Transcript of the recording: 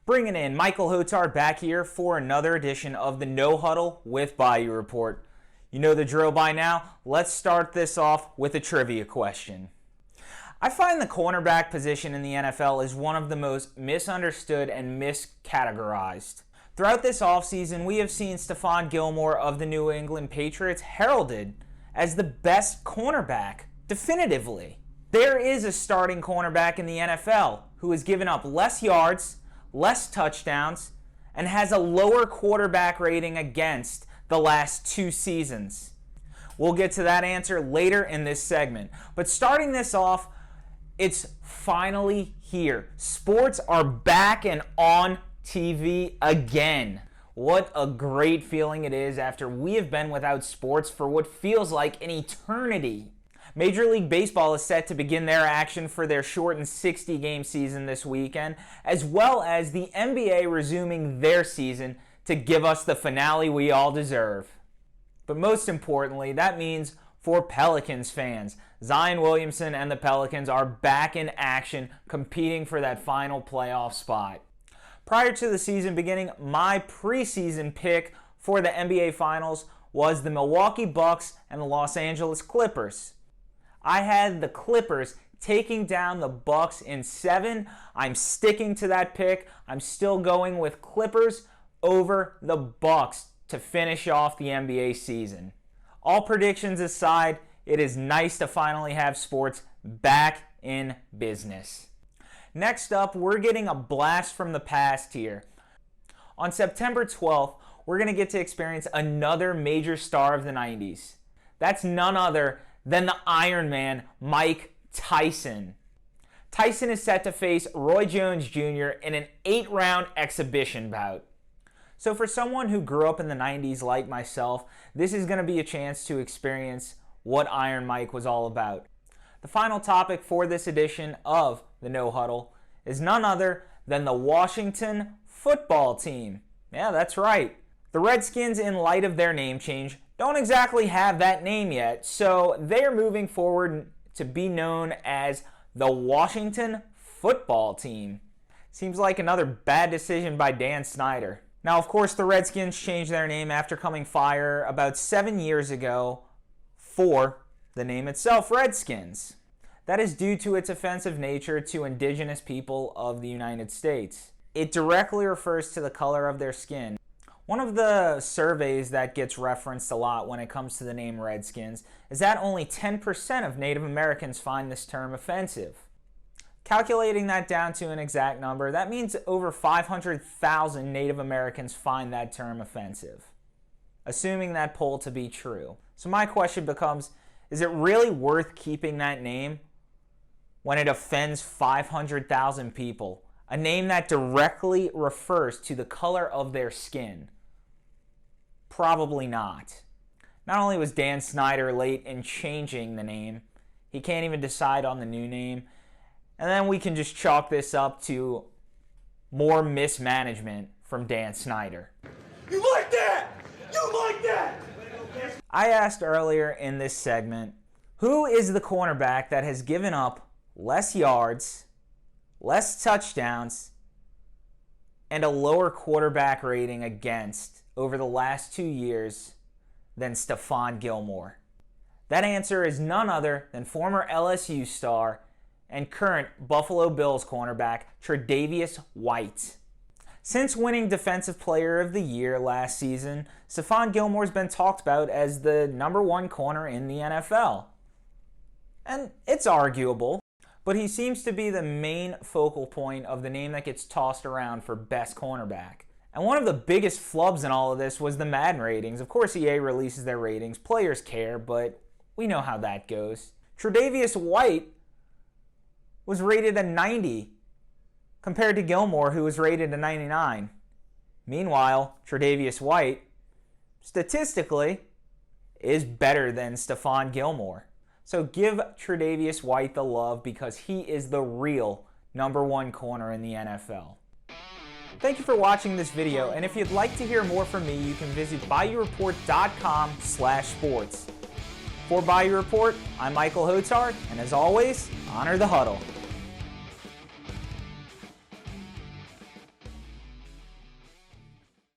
Bringing in Michael Hotar back here for another edition of the No Huddle with Bayou Report. You know the drill by now. Let's start this off with a trivia question. I find the cornerback position in the NFL is one of the most misunderstood and miscategorized. Throughout this offseason, we have seen Stephon Gilmore of the New England Patriots heralded as the best cornerback, definitively. There is a starting cornerback in the NFL who has given up less yards, less touchdowns, and has a lower quarterback rating against the last 2 seasons. We'll get to that answer later in this segment. But starting this off, it's finally here. Sports are back and on TV again. What a great feeling it is after we have been without sports for what feels like an eternity. Major League Baseball is set to begin their action for their shortened 60-game season this weekend, as well as the NBA resuming their season to give us the finale we all deserve. But most importantly, that means for Pelicans fans, Zion Williamson and the Pelicans are back in action, competing for that final playoff spot. Prior to the season beginning, my preseason pick for the NBA Finals was the Milwaukee Bucks and the Los Angeles Clippers. I had the Clippers taking down the Bucks in 7. I'm sticking to that pick. I'm still going with Clippers over the Bucks to finish off the NBA season. All predictions aside, it is nice to finally have sports back in business. Next up, we're getting a blast from the past here. On September 12th, we're going to get to experience another major star of the 90s. That's none other than the Iron Man, Mike Tyson. Tyson is set to face Roy Jones Jr. in an 8-round exhibition bout. So for someone who grew up in the 90s like myself, this is going to be a chance to experience what Iron Mike was all about. The final topic for this edition of the No Huddle is none other than the Washington football team. Yeah, that's right. The Redskins, in light of their name change, don't exactly have that name yet, so they're moving forward to be known as the Washington football team. Seems like another bad decision by Dan Snyder. Now, of course, the Redskins changed their name after coming fire about 7 years ago for the name itself, Redskins. That is due to its offensive nature to indigenous people of the United States. It directly refers to the color of their skin. One of the surveys that gets referenced a lot when it comes to the name Redskins is that only 10% of Native Americans find this term offensive. Calculating that down to an exact number, that means over 500,000 Native Americans find that term offensive, assuming that poll to be true. So my question becomes, is it really worth keeping that name when it offends 500,000 people? A name that directly refers to the color of their skin? Probably not. Not only was Dan Snyder late in changing the name, he can't even decide on the new name. And then we can just chalk this up to more mismanagement from Dan Snyder. You like that? You like that? I asked earlier in this segment, who is the cornerback that has given up less yards, less touchdowns, and a lower quarterback rating against over the last 2 years than Stephon Gilmore? That answer is none other than former LSU star and current Buffalo Bills cornerback Tre'Davious White. Since winning Defensive Player of the Year last season, Stephon Gilmore's been talked about as the number 1 corner in the NFL. And it's arguable, but he seems to be the main focal point of the name that gets tossed around for best cornerback. And one of the biggest flubs in all of this was the Madden ratings. Of course, EA releases their ratings. Players care, but we know how that goes. Tre'Davious White was rated a 90 compared to Gilmore, who was rated a 99. Meanwhile, Tre'Davious White, statistically, is better than Stephon Gilmore. So give Tre'Davious White the love because he is the real number 1 corner in the NFL. Thank you for watching this video, and if you'd like to hear more from me, you can visit BayouReport.com/sports. For Bayou Report, I'm Michael Hotar, and as always, honor the huddle.